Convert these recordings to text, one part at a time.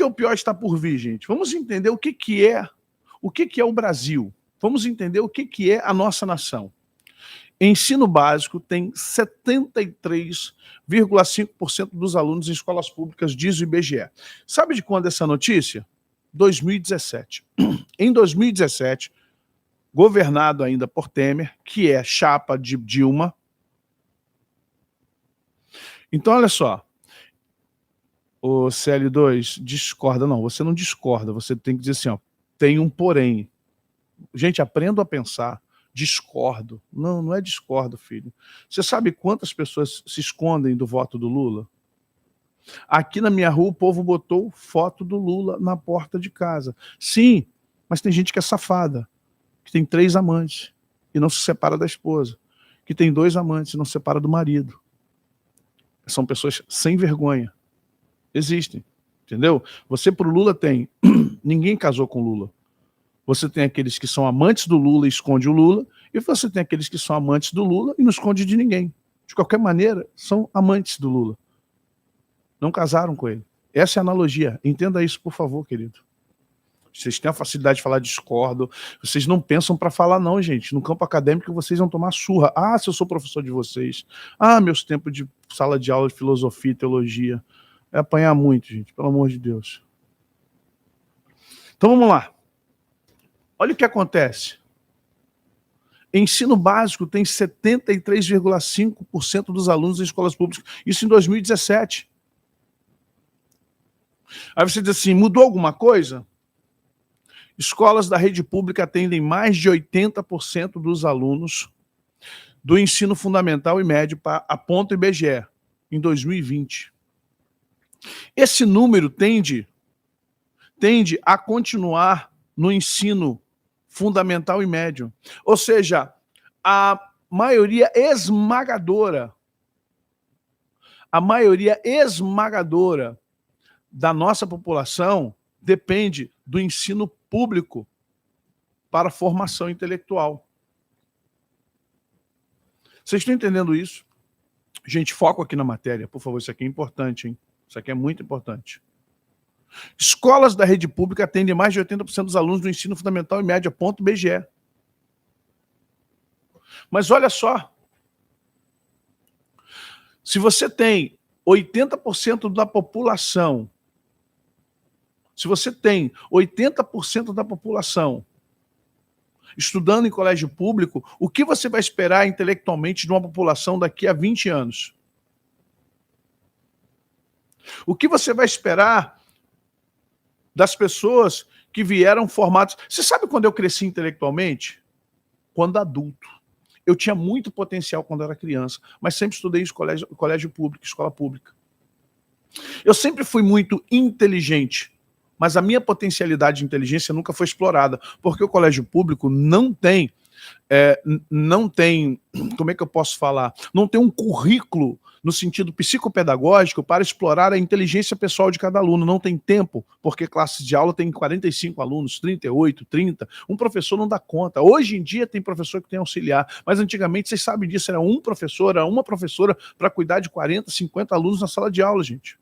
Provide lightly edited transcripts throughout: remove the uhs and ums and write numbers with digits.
o pior está por vir, gente. Vamos entender o que é o Brasil. Vamos entender o que é a nossa nação. Ensino básico tem 73,5% dos alunos em escolas públicas, diz o IBGE. Sabe de quando essa notícia? 2017. Em 2017, governado ainda por Temer, que é chapa de Dilma. Então, olha só, o CL2 discorda. Não, você não discorda, você tem que dizer assim, ó, tem um porém. Gente, aprendo a pensar. Discordo. Não, não é discordo, filho. Você sabe quantas pessoas se escondem do voto do Lula? Aqui na minha rua o povo botou foto do Lula na porta de casa. Sim, mas tem gente que é safada, que tem 3 amantes e não se separa da esposa, que tem 2 amantes e não se separa do marido. São pessoas sem vergonha. Existem, entendeu? Você pro Lula tem, ninguém casou com Lula. Você tem aqueles que são amantes do Lula e esconde o Lula, e você tem aqueles que são amantes do Lula e não esconde de ninguém. De qualquer maneira, são amantes do Lula. Não casaram com ele. Essa é a analogia. Entenda isso, por favor, querido. Vocês têm a facilidade de falar discordo, vocês não pensam para falar não, gente. No campo acadêmico vocês vão tomar surra. Ah, se eu sou professor de vocês. Ah, meus tempos de sala de aula de filosofia e teologia. É apanhar muito, gente, pelo amor de Deus. Então vamos lá. Olha o que acontece. Ensino básico tem 73,5% dos alunos em escolas públicas. Isso em 2017. Aí você diz assim, mudou alguma coisa? Escolas da rede pública atendem mais de 80% dos alunos do ensino fundamental e médio, aponta o IBGE, em 2020. Esse número tende a continuar no ensino fundamental e médio. Ou seja, a maioria esmagadora da nossa população depende do ensino público para a formação intelectual. Vocês estão entendendo isso? Gente, foco aqui na matéria, por favor, isso aqui é importante, hein? Isso aqui é muito importante. Escolas da rede pública atendem mais de 80% dos alunos do ensino fundamental e médio, ponto IBGE. Mas olha só, se você tem 80% da população, estudando em colégio público, o que você vai esperar intelectualmente de uma população daqui a 20 anos? O que você vai esperar das pessoas que vieram formadas? Você sabe quando eu cresci intelectualmente? Quando adulto. Eu tinha muito potencial quando era criança, mas sempre estudei em colégio público, escola pública. Eu sempre fui muito inteligente, mas a minha potencialidade de inteligência nunca foi explorada, porque o colégio público não tem, como é que eu posso falar? Não tem um currículo no sentido psicopedagógico para explorar a inteligência pessoal de cada aluno. Não tem tempo, porque classes de aula tem 45 alunos, 38, 30. Um professor não dá conta. Hoje em dia tem professor que tem auxiliar, mas antigamente, vocês sabem disso, era um professor, era uma professora para cuidar de 40, 50 alunos na sala de aula, gente.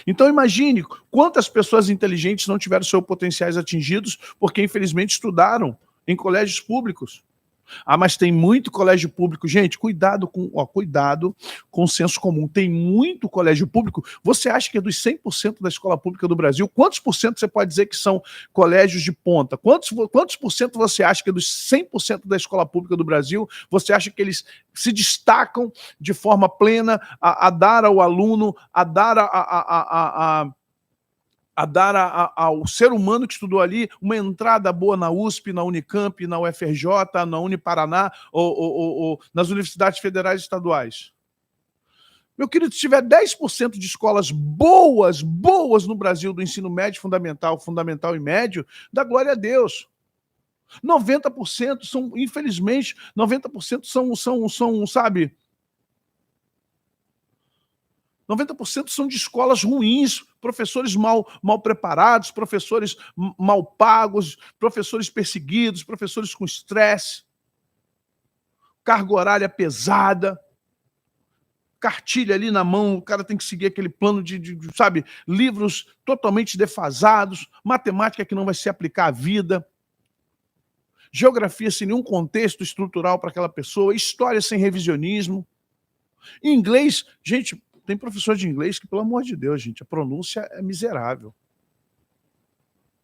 Então imagine quantas pessoas inteligentes não tiveram seus potenciais atingidos porque infelizmente estudaram em colégios públicos. Ah, mas tem muito colégio público. Gente, cuidado com o senso comum. Tem muito colégio público. Você acha que é dos 100% da escola pública do Brasil? Quantos por cento você pode dizer que são colégios de ponta? Quantos por cento você acha que é dos 100% da escola pública do Brasil? Você acha que eles se destacam de forma plena a dar ao aluno, a dar ao ser humano que estudou ali uma entrada boa na USP, na Unicamp, na UFRJ, na Uniparaná ou nas universidades federais e estaduais? Meu querido, se tiver 10% de escolas boas no Brasil do ensino médio, fundamental e médio, dá glória a Deus. 90% são, infelizmente, 90% são, sabe... 90% são de escolas ruins, professores mal preparados, professores mal pagos, professores perseguidos, professores com estresse, carga horária pesada. cartilha ali na mão, o cara tem que seguir aquele plano sabe, livros totalmente defasados, matemática que não vai se aplicar à vida, geografia sem nenhum contexto estrutural para aquela pessoa, história sem revisionismo. Em inglês, gente, tem professor de inglês que, pelo amor de Deus, gente, a pronúncia é miserável.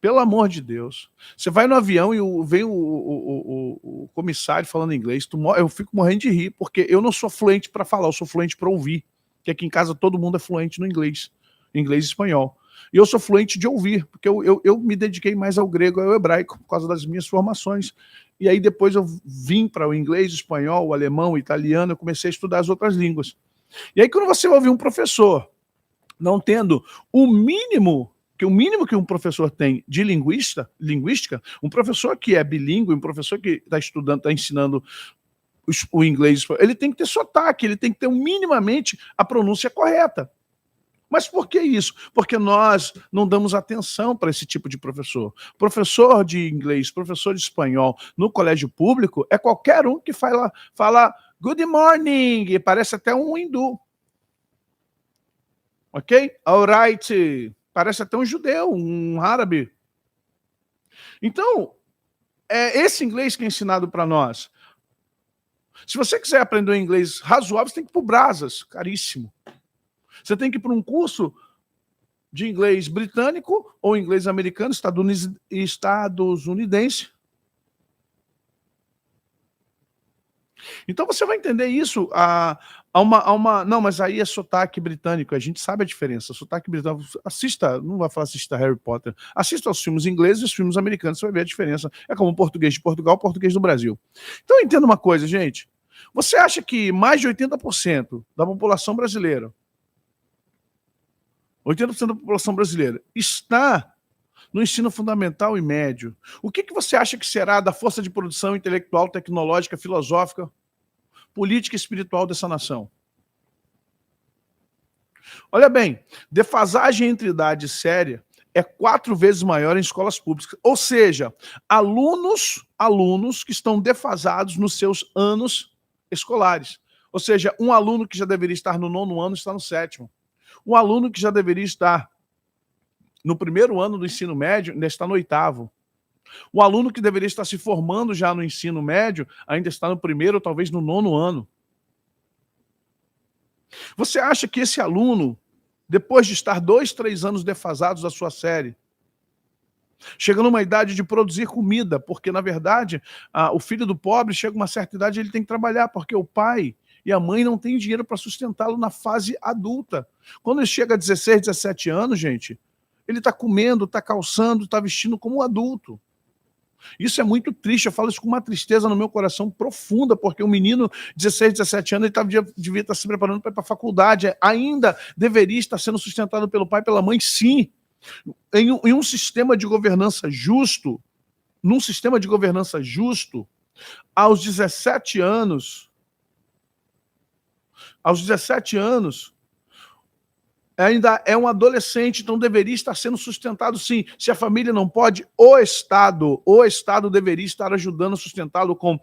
Pelo amor de Deus. Você vai no avião e vem o comissário falando inglês, eu fico morrendo de rir, porque eu não sou fluente para falar, eu sou fluente para ouvir. Porque aqui em casa todo mundo é fluente no inglês e espanhol. E eu sou fluente de ouvir, porque eu me dediquei mais ao grego e ao hebraico por causa das minhas formações. E aí depois eu vim para o inglês, o espanhol, o alemão, o italiano, eu comecei a estudar as outras línguas. E aí quando você ouve um professor não tendo o mínimo que um professor tem de linguística, um professor que é bilíngue, um professor que está estudando, está ensinando o inglês, ele tem que ter sotaque, ele tem que ter minimamente a pronúncia correta. Mas por que isso? Porque nós não damos atenção para esse tipo de professor. Professor de inglês, professor de espanhol no colégio público é qualquer um que fala good morning, e parece até um hindu. Ok? All right. Parece até um judeu, um árabe. Então, é esse inglês que é ensinado para nós. Se você quiser aprender um inglês razoável, você tem que ir para o Brasas, caríssimo. Você tem que ir para um curso de inglês britânico ou inglês americano, estadunidense. Então você vai entender isso não, mas aí é sotaque britânico, a gente sabe a diferença. Sotaque britânico, não vai falar assista Harry Potter, assista aos filmes ingleses e os filmes americanos, você vai ver a diferença. É como o português de Portugal, o português do Brasil. Então entenda uma coisa, gente. Você acha que mais de 80% da população brasileira, 80% da população brasileira está no ensino fundamental e médio? O que você acha que será da força de produção intelectual, tecnológica, filosófica, política e espiritual dessa nação? Olha bem, defasagem entre idade séria é 4 vezes maior em escolas públicas. Ou seja, alunos que estão defasados nos seus anos escolares. Ou seja, um aluno que já deveria estar no 9º ano está no 7º. Um aluno que já deveria estar no 1º ano do ensino médio ainda está no 8º. O aluno que deveria estar se formando já no ensino médio ainda está no 1º ou talvez no 9º ano. Você acha que esse aluno, depois de estar 2, 3 anos defasados da sua série, chega numa idade de produzir comida, porque na verdade o filho do pobre chega a uma certa idade e ele tem que trabalhar, porque o pai e a mãe não têm dinheiro para sustentá-lo na fase adulta. Quando ele chega a 16, 17 anos, gente, ele está comendo, está calçando, está vestindo como um adulto. Isso é muito triste, eu falo isso com uma tristeza no meu coração profunda, porque um menino de 16, 17 anos, ele devia estar se preparando para ir para a faculdade, ainda deveria estar sendo sustentado pelo pai e pela mãe, sim. Em um sistema de governança justo, aos 17 anos, ainda é um adolescente, então deveria estar sendo sustentado sim. Se a família não pode, o Estado deveria estar ajudando a sustentá-lo com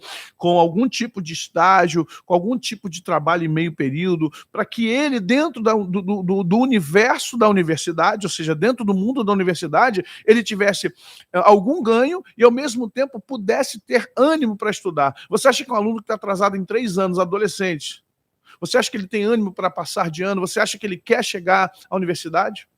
algum tipo de estágio, com algum tipo de trabalho em meio período, para que ele, dentro do universo da universidade, ou seja, dentro do mundo da universidade, ele tivesse algum ganho e, ao mesmo tempo, pudesse ter ânimo para estudar. Você acha que um aluno que está atrasado em 3 anos, adolescente, você acha que ele tem ânimo para passar de ano? Você acha que ele quer chegar à universidade?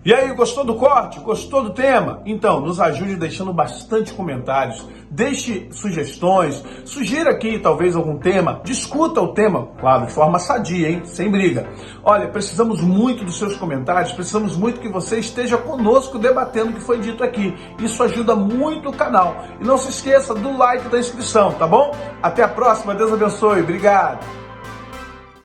E aí, gostou do corte? Gostou do tema? Então, nos ajude deixando bastante comentários, deixe sugestões, sugira aqui talvez algum tema, discuta o tema, claro, de forma sadia, hein? Sem briga. Olha, precisamos muito dos seus comentários, precisamos muito que você esteja conosco debatendo o que foi dito aqui. Isso ajuda muito o canal. E não se esqueça do like e da inscrição, tá bom? Até a próxima, Deus abençoe, obrigado!